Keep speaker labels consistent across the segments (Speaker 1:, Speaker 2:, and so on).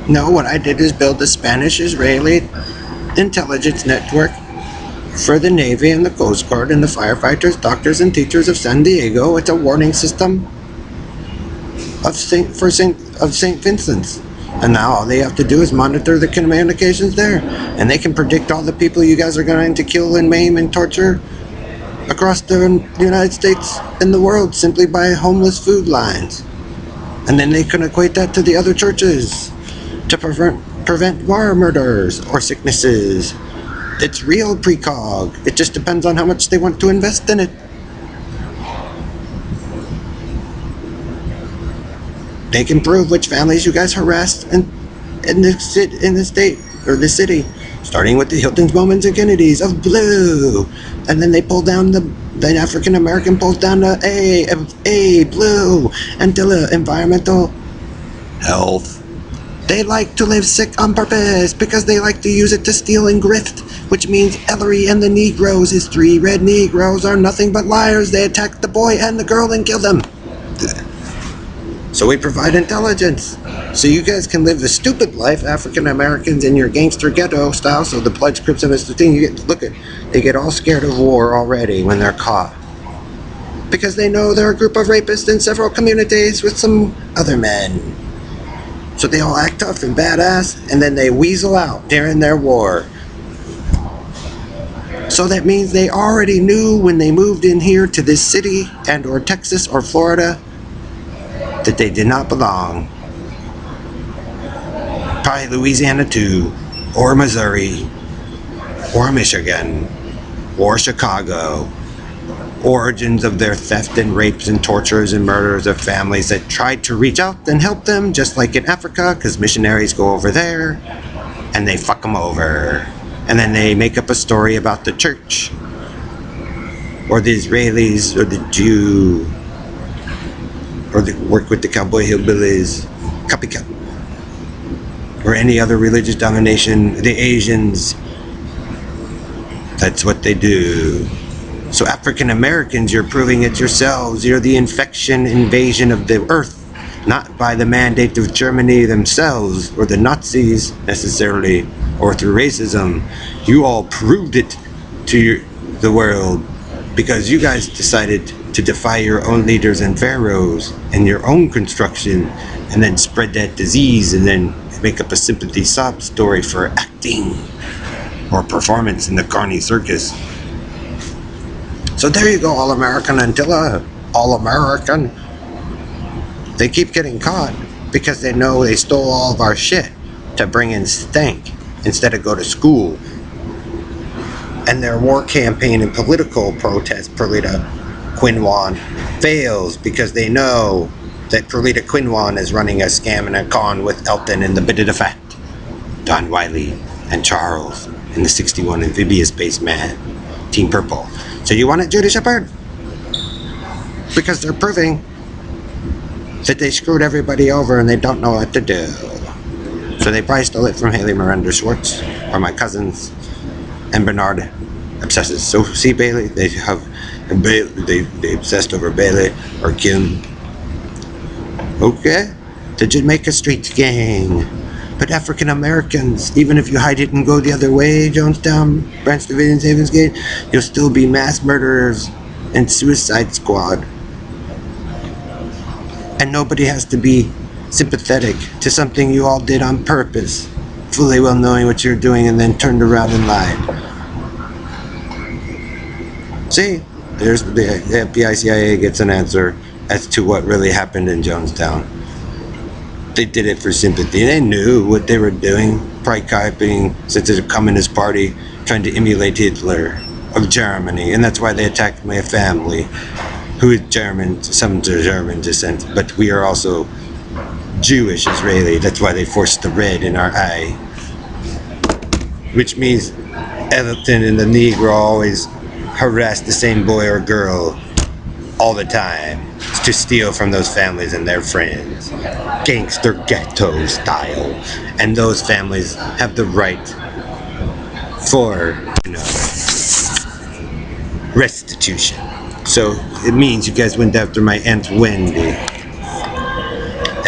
Speaker 1: No, what I did is build a Spanish-Israeli intelligence network for the Navy and the Coast Guard and the firefighters, doctors, and teachers of San Diego. It's a warning system of Saint Vincent's. And now all they have to do is monitor the communications there, and they can predict all the people you guys are going to kill and maim and torture across the United States and the world simply by homeless food lines. And then they can equate that to the other churches to prevent war murders or sicknesses. It's real precog. It just depends on how much they want to invest in it. They can prove which families you guys harassed in the state or the city, starting with the Hiltons, Bowmans, and Kennedys of blue, and then they pull down the African American pulls down the A blue, until environmental health. They like to live sick on purpose because they like to use it to steal and grift, which means Ellery and the Negroes, his 3 red Negroes, are nothing but liars. They attack the boy and the girl and kill them. So we provide intelligence, so you guys can live the stupid life, African Americans, in your gangster ghetto style. So the Bloods, Crips, and they get all scared of war already when they're caught, because they know they're a group of rapists in several communities with some other men. So they all act tough and badass, and then they weasel out during their war. So that means they already knew when they moved in here to this city and or Texas or Florida that they did not belong. Probably Louisiana too, or Missouri, or Michigan, or Chicago. Origins of their theft and rapes and tortures and murders of families that tried to reach out and help them, just like in Africa, because missionaries go over there and they fuck them over. And then they make up a story about the church, or the Israelis, or the Jew, or they work with the cowboy hillbillies, copycat, or any other religious domination, the Asians. That's what they do. So African Americans, you're proving it yourselves. You're the invasion of the earth, not by the mandate of Germany themselves, or the Nazis necessarily, or through racism. You all proved it to the world because you guys decided to defy your own leaders and pharaohs and your own construction, and then spread that disease, and then make up a sympathy sob story for acting or performance in the carny circus. So there you go, all-American Antilla, all-American. They keep getting caught because they know they stole all of our shit to bring in stank instead of go to school. And their war campaign and political protest, Perlita Quinwan, fails because they know that Perlita Quinwan is running a scam and a con with Elton and the Bit of the Fat, Don Wiley, and Charles, and the 61 amphibious based man, Team Purple. So you want it, Judy Shepard? Because they're proving that they screwed everybody over and they don't know what to do. So they probably stole it from Haley Miranda Schwartz, or my cousins, and Bernard obsesses. So see Bailey, they obsessed over Bailey or Kim. Okay, the Jamaica Street Gang. But African Americans, even if you hide it and go the other way, Jonestown, Branch Davidian, Havens Gate, you'll still be mass murderers and suicide squad. And nobody has to be sympathetic to something you all did on purpose, fully well knowing what you're doing, and then turned around and lied. See, there's the FBI, CIA gets an answer as to what really happened in Jonestown. They did it for sympathy. They knew what they were doing, probably copying, since it's a communist party, trying to emulate Hitler of Germany, and that's why they attacked my family, who is German, some German descent, but we are also Jewish Israeli. That's why they forced the red in our eye, which means Elton and the Negro always harass the same boy or girl all the time to steal from those families and their friends, gangster ghetto style, and those families have the right for, restitution. So it means you guys went after my Aunt Wendy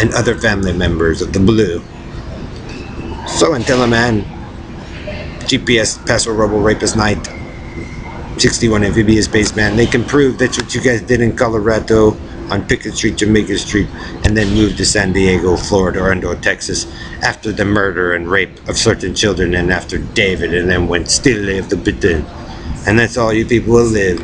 Speaker 1: and other family members of the Blue. So until a man, GPS Password Robo Rapist Night, 61 Amphibious Spaceman, they can prove that's what you guys did in Colorado on Pickett Street, Jamaica Street, and then moved to San Diego, Florida, or into Texas after the murder and rape of certain children and after David, and then went still live the bitten. And that's all you people will live,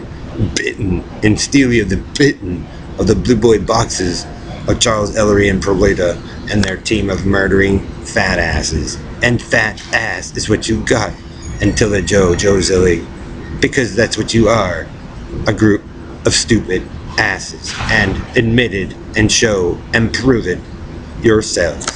Speaker 1: bitten, and steal you the bitten of the Blue Boy boxes of Charles Ellery and Perlita and their team of murdering fat asses. And fat ass is what you got until the Joe Zilly, because that's what you are, a group of stupid asses, and admit it and show and prove it yourselves.